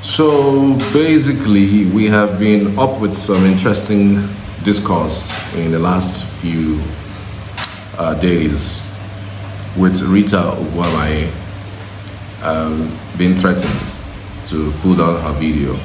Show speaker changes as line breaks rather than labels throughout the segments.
So basically, we have been up with some interesting discourse in the last few days with Rita Ogwamaye being threatened to pull down her video.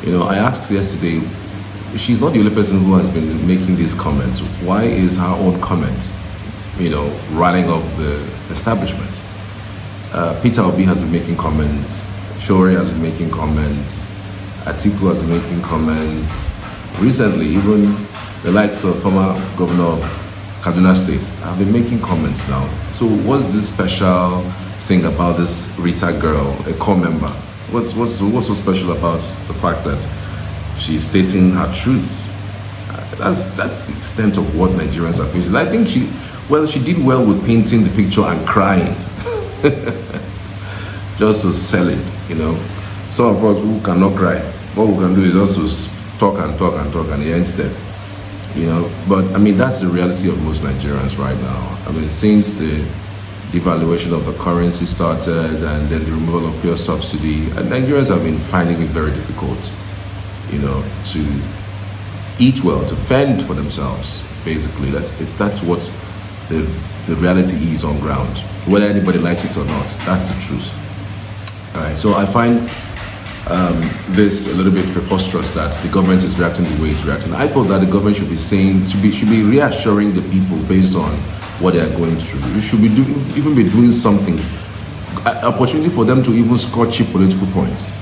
You know, I asked yesterday, she's not the only person who has been making these comments. Why is her own comment, rallying up the establishment? Peter Obi has been making comments. Sowore has been making comments. Atiku has been making comments. Recently, even the likes of former Governor of Kaduna State have been making comments now. So what's this special thing about this Rita girl, a core member? What's so special about the fact that she's stating her truth? That's the extent of what Nigerians are facing. I think she did well with painting the picture and crying. Just to sell it, Some of us who cannot cry, what we can do is just talk and instead, But I mean, that's the reality of most Nigerians right now. I mean, since the devaluation of the currency started and then the removal of fuel subsidy, and Nigerians have been finding it very difficult, to eat well, to fend for themselves. Basically, that's what the reality is on ground. Whether anybody likes it or not, that's the truth. All right, so I find this a little bit preposterous that the government is reacting the way it's reacting. I thought that the government should be reassuring the people based on what they are going through. You should be doing something, an opportunity for them to even score cheap political points.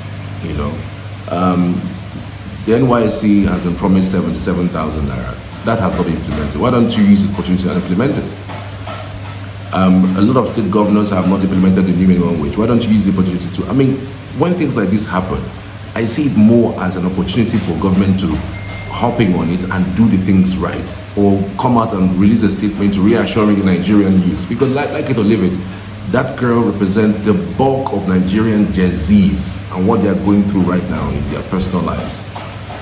The NYSC has been promised 77,000 naira. That has not been implemented. Why don't you use the opportunity and implement it? A lot of state governors have not implemented the new minimum wage. Why don't you use the opportunity to? I mean, when things like this happen, I see it more as an opportunity for government to hopping on it and do the things right, or come out and release a statement reassuring the Nigerian youth. Because like it or leave it, that girl represents the bulk of Nigerian Gen Zs and what they are going through right now in their personal lives.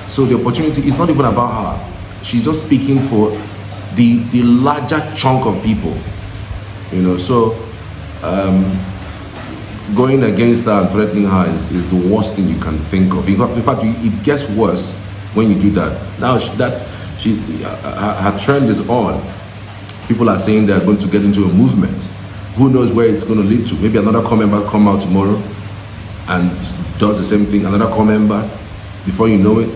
So the opportunity is not even about her. She's just speaking for the larger chunk of people. Going against her and threatening her is the worst thing you can think of. In fact, it gets worse when you do that. Now her trend is on. People are saying they're going to get into a movement. Who knows where it's going to lead to? Maybe another core member come out tomorrow and does the same thing. Another core member, before you know it,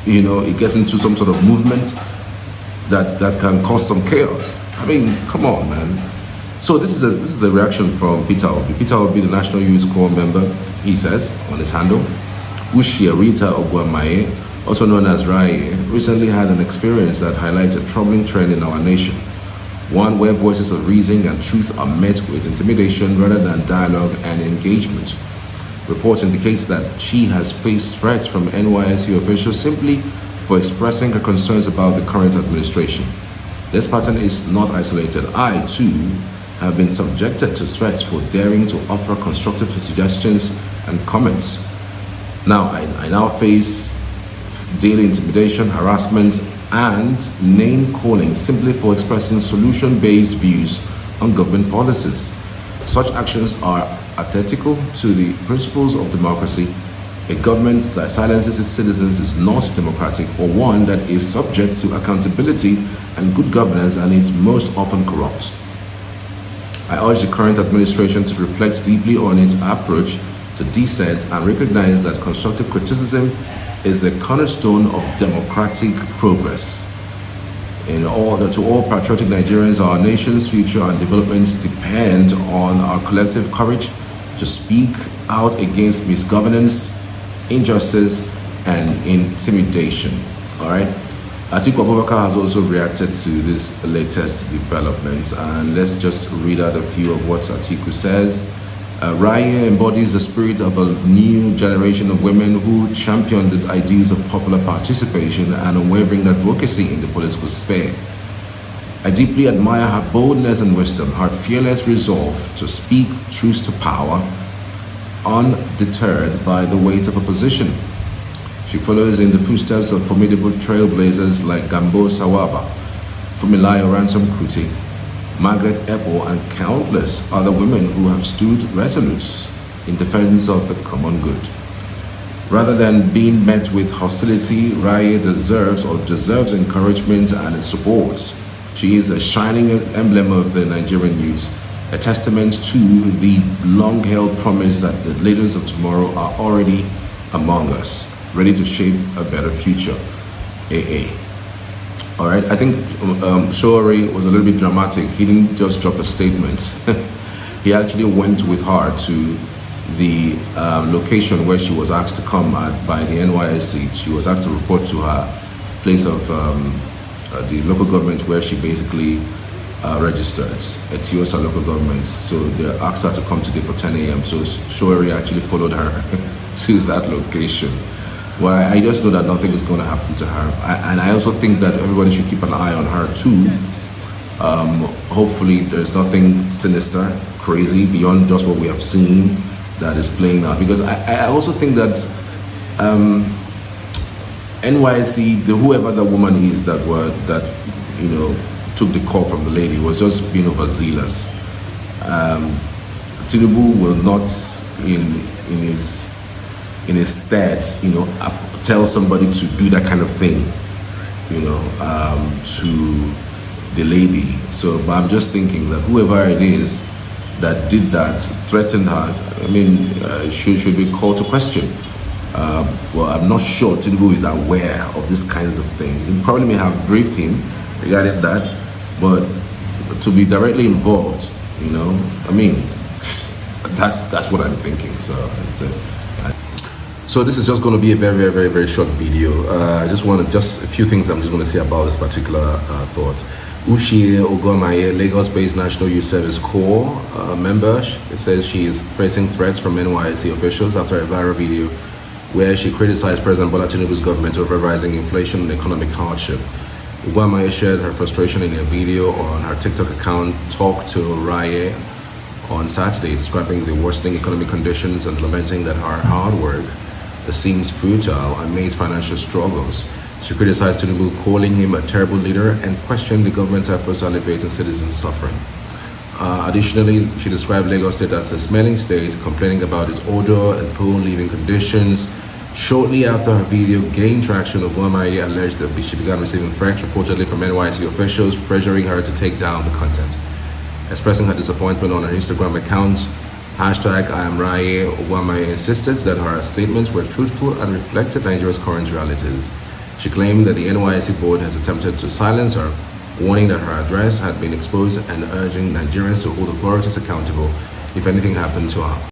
it gets into some sort of movement that can cause some chaos. I mean, come on, man. So this is the reaction from Peter Obi. Peter Obi, the National Youth Corps member, he says on his handle, Ushia Rita Ogwamaye, also known as Rai, recently had an experience that highlights a troubling trend in our nation. One where voices of reason and truth are met with intimidation rather than dialogue and engagement. Report indicates that she has faced threats from NYSC officials simply for expressing her concerns about the current administration. This pattern is not isolated. I, too, have been subjected to threats for daring to offer constructive suggestions and comments. Now, I now face daily intimidation, harassment, and name-calling simply for expressing solution-based views on government policies. Such actions are antithetical to the principles of democracy. A government that silences its citizens is not democratic, or one that is subject to accountability and good governance and is most often corrupt. I urge the current administration to reflect deeply on its approach to dissent and recognize that constructive criticism is a cornerstone of democratic progress. To all patriotic Nigerians, our nation's future and development depend on our collective courage to speak out against misgovernance, injustice, and intimidation. All right. Atiku Abubakar has also reacted to this latest development, and let's just read out a few of what Atiku says. Raya embodies the spirit of a new generation of women who champion the ideals of popular participation and unwavering advocacy in the political sphere. I deeply admire her boldness and wisdom, her fearless resolve to speak truth to power, undeterred by the weight of opposition. She follows in the footsteps of formidable trailblazers like Gambo Sawaba, Fumilayo Ransom Kuti, Margaret Ebo, and countless other women who have stood resolute in defense of the common good. Rather than being met with hostility, Raye deserves encouragement and support. She is a shining emblem of the Nigerian youth, a testament to the long-held promise that the leaders of tomorrow are already among us, ready to shape a better future. AA. All right, I think Sowore was a little bit dramatic. He didn't just drop a statement. He actually went with her to the location where she was asked to come by the NYSC. She was asked to report to her place of the local government where she basically registered, Eti-Osa Local Government. So they asked her to come today for 10 a.m. So Sowore actually followed her to that location. Well, I just know that nothing is going to happen to her. And I also think that everybody should keep an eye on her too. Hopefully there's nothing sinister, crazy, beyond just what we have seen that is playing out. Because I also think that NYSC, whoever the woman is that took the call from the lady, was just being overzealous. Tinubu will not in his stead, tell somebody to do that kind of thing, to the lady. So, but I'm just thinking that whoever it is that did that, threatened her, I mean, should be called to question. Well, I'm not sure Tinubu is aware of these kinds of things. He probably may have briefed him regarding that, but to be directly involved, I mean, that's what I'm thinking. So this is just going to be a very, very, very, very short video. I just a few things I'm just going to say about this particular thought. Ushie Ogomaye, Lagos-based National Youth Service Corps member, it says she is facing threats from NYSC officials after a viral video where she criticized President Bola Tinubu's government over rising inflation and economic hardship. Ogomaye shared her frustration in a video on her TikTok account, Talk to Raye, on Saturday, describing the worsening economic conditions and lamenting that her hard work seems futile amidst financial struggles. She criticized Tinubu, calling him a terrible leader, and questioned the government's efforts to alleviate citizens' suffering. Additionally, she described Lagos State as a smelling state, complaining about its odor and poor living conditions. Shortly after her video gained traction, Ogomaye alleged that she began receiving threats, reportedly from NYSC officials, pressuring her to take down the content. Expressing her disappointment on her Instagram account, #IamRaye, Ogomaye insisted that her statements were truthful and reflected Nigeria's current realities. She claimed that the NYSC board has attempted to silence her, warning that her address had been exposed and urging Nigerians to hold authorities accountable if anything happened to her.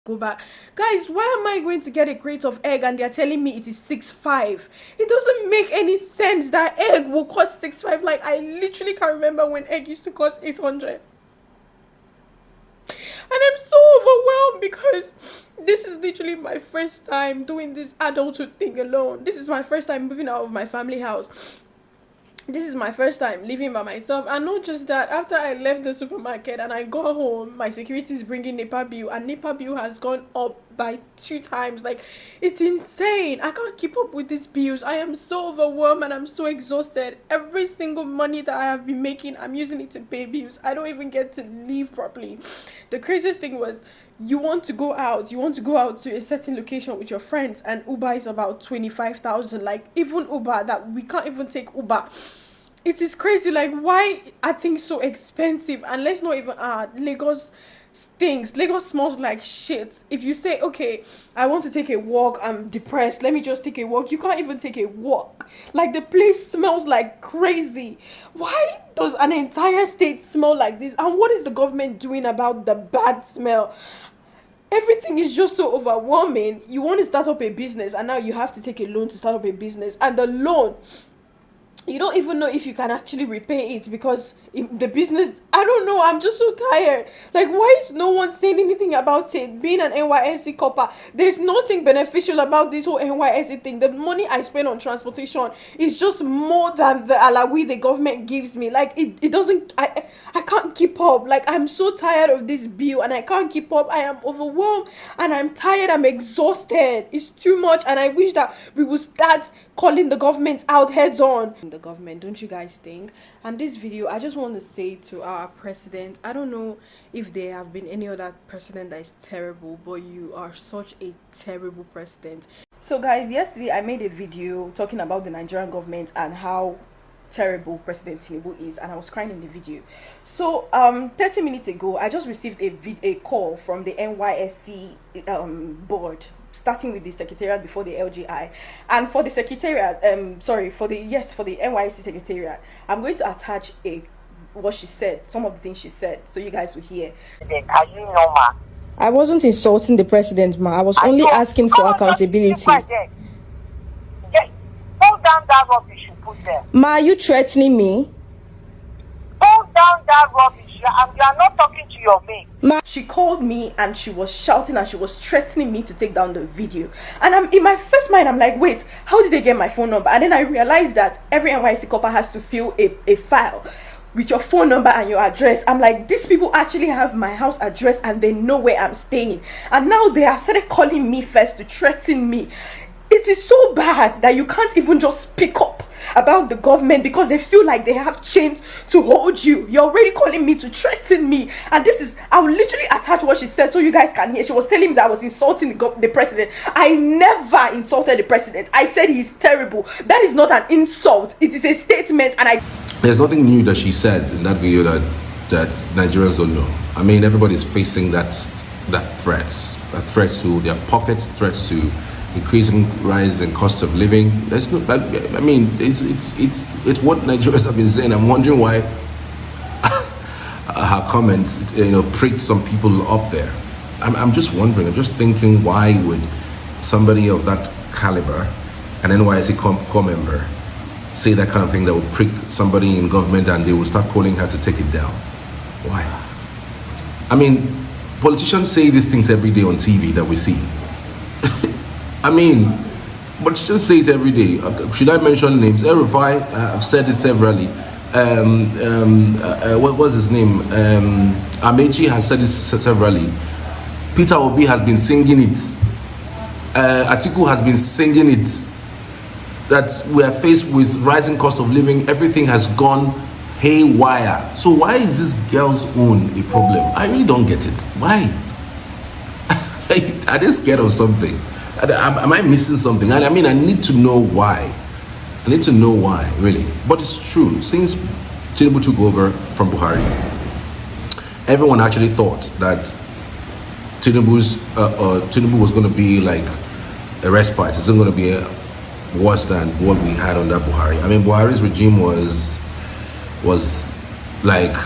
Go back. Guys, why am I going to get a crate of egg and they're telling me it is 6.5? It doesn't make any sense that egg will cost 6.5. Like, I literally can't remember when egg used to cost 800. And I'm so overwhelmed because this is literally my first time doing this adulthood thing alone. This is my first time moving out of my family house. This is my first time living by myself. And not just that, after I left the supermarket and I got home, my security is bringing NEPA bill, and NEPA bill has gone up by 2 times. Like, it's insane. I can't keep up with these bills. I am so overwhelmed and I'm so exhausted. Every single money that I have been making, I'm using it to pay bills. I don't even get to live properly. The craziest thing was, you want to go out to a certain location with your friends, and Uber is about 25,000. Like, even Uber, that we can't even take Uber. It is crazy. Like, why are things so expensive? And let's not even Lagos stinks. Lagos smells like shit. If you say, okay, I want to take a walk, I'm depressed, let me just take a walk, you can't even take a walk. Like, the place smells like crazy. Why does an entire state smell like this? And what is the government doing about the bad smell? Everything is just so overwhelming. You want to start up a business, and now you have to take a loan to start up a business, and the loan, you don't even know if you can actually repay it, because the business, I don't know, I'm just so tired. Like, why is no one saying anything about it? Being an NYSC Corper, there's nothing beneficial about this whole NYSC thing. The money I spend on transportation is just more than the alawi the government gives me. Like, it doesn't, I can't keep up. Like, I'm so tired of this bill and I can't keep up. I am overwhelmed and I'm tired, I'm exhausted. It's too much, and I wish that we would start calling the government out heads on. The government, don't you guys think? And this video, I just want want to say to our president, I don't know if there have been any other president that is terrible, but you are such a terrible president. So guys, yesterday I made a video talking about the Nigerian government and how terrible President Tinubu is, and I was crying in the video. So 30 minutes ago I just received a call from the NYSC board, starting with the secretariat before the LGI. And for the secretariat, for the NYSC secretariat, I'm going to attach what she said, some of the things she said, so you guys will hear.
Are you normal?
I wasn't insulting the president, ma. I was only asking for accountability.
Hold down that rubbish you put there.
Ma, are you threatening me?
Hold down that rubbish. You are not talking to your mate.
Ma, she called me and she was shouting and she was threatening me to take down the video. And I'm in my first mind, I'm like, wait, how did they get my phone number? And then I realized that every NYSC Corper has to fill a file with your phone number and your address. I'm like, these people actually have my house address and they know where I'm staying. And now they have started calling me first to threaten me. It is so bad that you can't even just speak up about the government because they feel like they have chains to hold you. You're already calling me to threaten me. And this is, I will literally attach what she said so you guys can hear. She was telling me that I was insulting the president. I never insulted the president. I said he's terrible. That is not an insult. It is a statement. And
there's nothing new that she said in that video that Nigerians don't know. I mean, everybody's facing that threats to their pockets, threats to increasing rise in cost of living. There's no, I mean, it's what Nigerians have been saying. I'm wondering why her comments, pricked some people up there. I'm just wondering. I'm just thinking, why would somebody of that caliber, an NYSC core member, say that kind of thing that would prick somebody in government and they will start calling her to take it down? Why? I mean, politicians say these things every day on TV that we see. I mean, but just say it every day. Should I mention names? El-Rufai, I've said it severally. What was his name? Amechi has said it severally. Peter Obi has been singing it. Atiku has been singing it. That we are faced with rising cost of living. Everything has gone haywire. So why is this girl's own a problem? I really don't get it. Why? Are they scared of something? Am I missing something? I mean, I need to know why. I need to know why, really. But it's true. Since Tinubu took over from Buhari, everyone actually thought that Tinubu was going to be like a respite. It's not going to be worse than what we had under Buhari. I mean, Buhari's regime was like,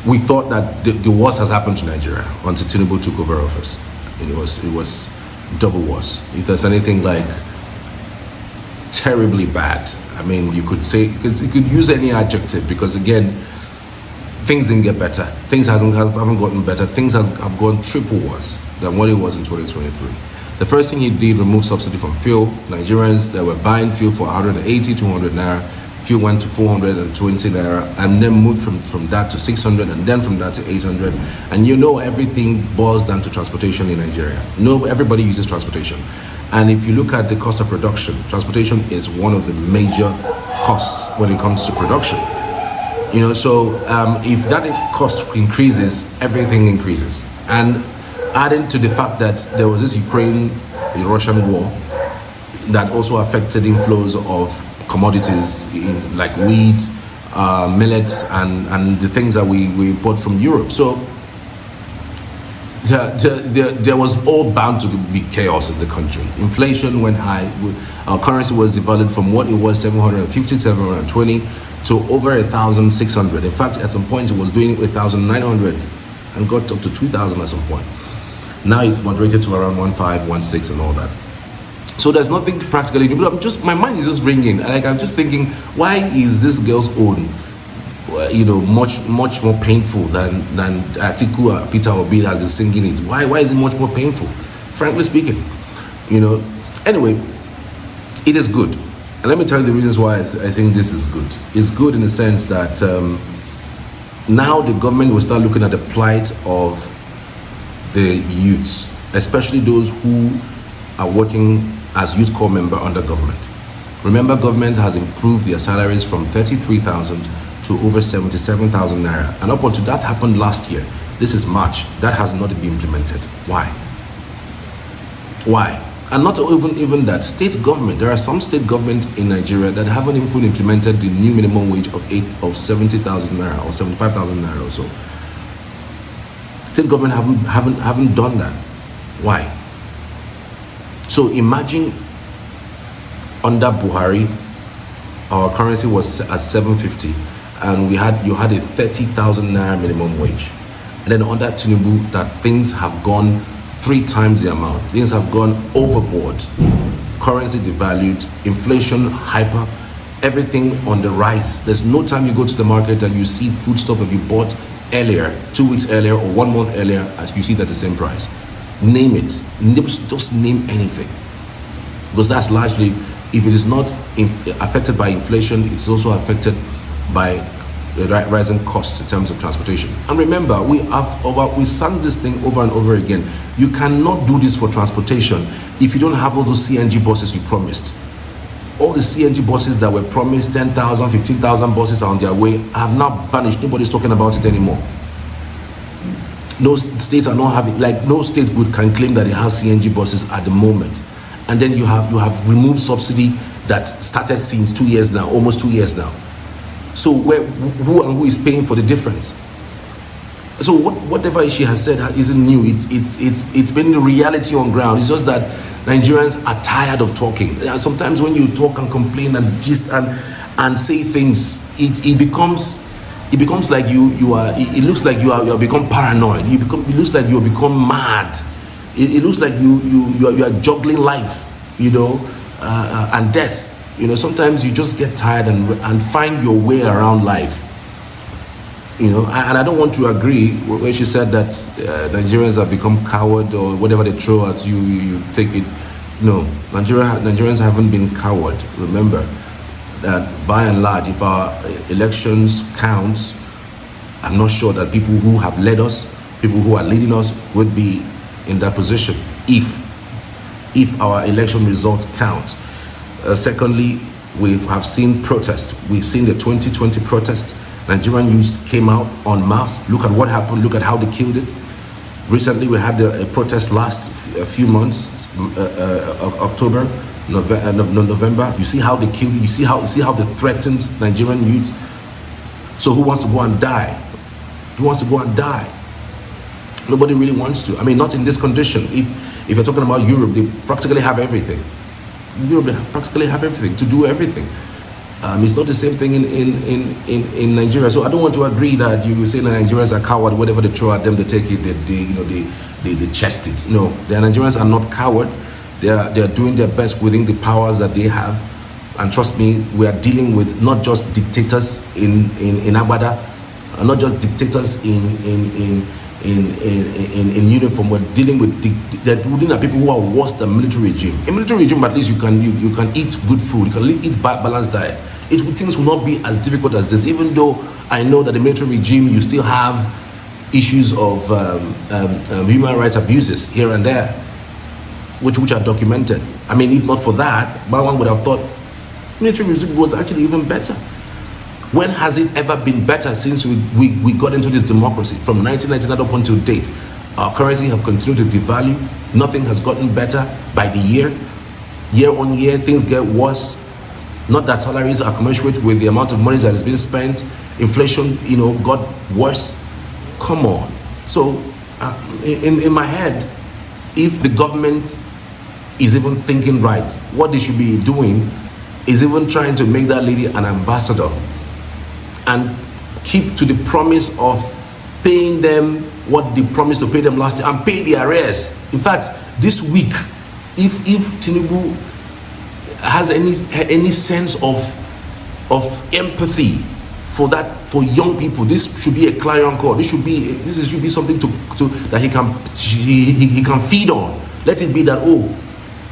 we thought that the worst has happened to Nigeria until Tinubu took over office. It was double worse. If there's anything like terribly bad, I mean, you could say, you could use any adjective, because again, things didn't get better. Things haven't gotten better. Things have gone triple worse than what it was in 2023. The first thing he did, remove subsidy from fuel. Nigerians that were buying fuel for 180, 200 naira, fuel went to 420 naira, and then moved from that to 600, and then from that to 800. And everything boils down to transportation in Nigeria. Everybody uses transportation. And if you look at the cost of production, transportation is one of the major costs when it comes to production. So if that cost increases, everything increases. And adding to the fact that there was this Ukraine-Russian war that also affected inflows of commodities like wheat, millets, and the things that we import from Europe. So there was all bound to be chaos in the country. Inflation went high. Our currency was devalued from what it was 750, 720 to over 1,600. In fact, at some points it was doing 1,900 and got up to 2,000 at some point. Now it's moderated to around 1,500, 1,600 and all that. So there's nothing practically new, but my mind is just ringing. Like, I'm just thinking, why is this girl's own, much more painful than Atiku, Peter Obi has been singing it? Why is it much more painful? Frankly speaking, Anyway, it is good, and let me tell you the reasons why I think this is good. It's good in the sense that now the government will start looking at the plight of the youths, especially those who are working as youth corps member under government. Remember, government has improved their salaries from 33,000 to over 77,000 naira. And up until that happened last year, this is March, that has not been implemented. Why? Why? And not even that, state government, there are some state governments in Nigeria that haven't even implemented the new minimum wage of 70,000 naira or 75,000 naira or so. State government haven't done that. Why? So imagine under Buhari, our currency was at 750, and you had a 30,000 naira minimum wage. And then under Tinubu, that things have gone 3 times the amount. Things have gone overboard. Currency devalued, inflation hyper, everything on the rise. There's no time you go to the market and you see foodstuff that you bought earlier, 2 weeks earlier or 1 month earlier, as you see it at the same price. Name it. Just name anything. Because that's largely, if it is not affected by inflation, it's also affected by the rising costs in terms of transportation. And remember, we sang this thing over and over again. You cannot do this for transportation if you don't have all those CNG buses you promised. All the CNG buses that were promised, 10,000, 15,000 buses are on their way, have now vanished. Nobody's talking about it anymore. No states are not having, like no state can claim that they have CNG buses at the moment. And then you have removed subsidy that started since 2 years now, almost 2 years now. So who is paying for the difference? So whatever she has said isn't new. It's been the reality on ground. It's just that Nigerians are tired of talking. And sometimes when you talk and complain and gist and say things, it becomes like you are. It looks like you are become paranoid. It looks like you have become mad. It looks like you are juggling life, and death. Sometimes you just get tired and find your way around life. And I don't want to agree when she said that Nigerians have become coward or whatever they throw at you, you take it. No, Nigerians haven't been coward. Remember that by and large, if our elections count, I'm not sure that people who have led us, people who are leading us, would be in that position if our election results count. Secondly, we have seen protests. We've seen the 2020 protest. Nigerian youths came out en masse. Look at what happened. Look at how they killed it. Recently, we had a protest last a few months, October, November. You see how they killed it. You see how they threatened Nigerian youths. So who wants to go and die? Who wants to go and die? Nobody really wants to. I mean, not in this condition. If you're talking about Europe, they practically have everything. Europe, they practically have everything to do everything. It's not the same thing in Nigeria. So I don't want to agree that you say that Nigerians are coward. Whatever they throw at them, they take it. They chest it. No, the Nigerians are not coward. They are doing their best within the powers that they have. And trust me, we are dealing with not just dictators in Agbada, not just dictators in uniform. We're dealing with people who are worse than military regime. In military regime, at least you can eat good food, you can eat balanced diet. Things will not be as difficult as this. Even though I know that the military regime, you still have issues of human rights abuses here and there, which are documented. I mean, if not for that, one would have thought military regime was actually even better. When has it ever been better since we got into this democracy? From 1999 up until date, our currency have continued to devalue. Nothing has gotten better by the year. Year on year, things get worse. Not that salaries are commensurate with the amount of money that has been spent. Inflation, got worse. Come on. So, in my head, if the government is even thinking right, what they should be doing is even trying to make that lady an ambassador and keep to the promise of paying them what they promised to pay them last year and pay the arrears. In fact, this week, if Tinubu has any sense of empathy for young people, this should be a clarion call. This should be something that he can feed on. Let it be that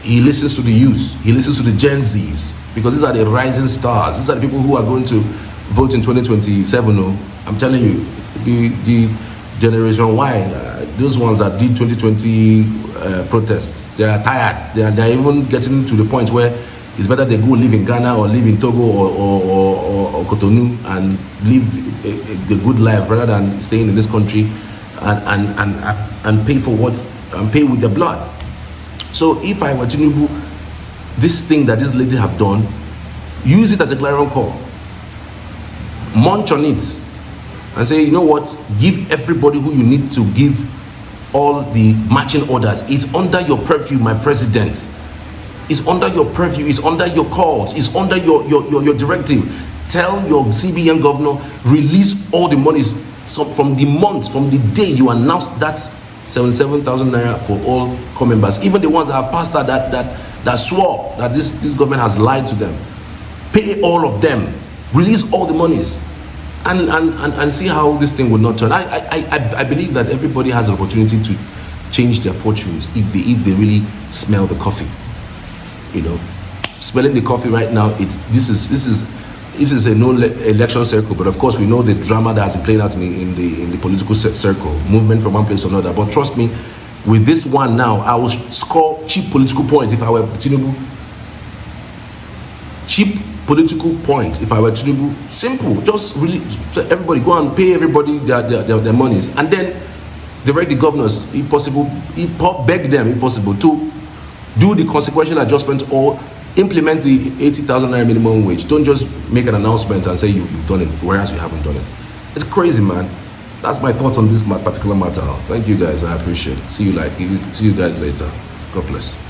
he listens to the youth, he listens to the Gen Zs, because these are the rising stars. These are the people who are going to vote in 2027. I'm telling you, the Generation Y, those ones that did 2020 protests, they are tired. They are even getting to the point where It's better they go live in Ghana or live in Togo or Cotonou and live a good life rather than staying in this country and pay for what, and pay with their blood. So if I were Tinubu, this thing that this lady have done, use it as a clarion call. Munch on it and say, you know what, give everybody who you need to give all the marching orders. It's under your purview, my president. It's under your purview, it's under your calls, it's under your directive. Tell your CBN governor, release all the monies. So from the month, from the day you announced that 77,000 naira for all core members, even the ones that have passed that swore that this government has lied to them, pay all of them, release all the monies, and see how this thing will not turn. I believe that everybody has an opportunity to change their fortunes if they really smell the coffee. You know, smelling the coffee right now, this is a no election circle, but of course we know the drama that has been playing out in the political circle, movement from one place to another. But trust me, with this one now, I will score cheap political points if I were Tinubu. Cheap political points if I were Tinubu. Simple, just really everybody go and pay everybody their monies, and then direct the governors, if possible, beg them if possible to do the consequential adjustment or implement the 80,000 naira minimum wage. Don't just make an announcement and say you've done it, whereas you haven't done it. It's crazy, man. That's my thoughts on this particular matter. Thank you guys, I appreciate it. See you guys later. God bless.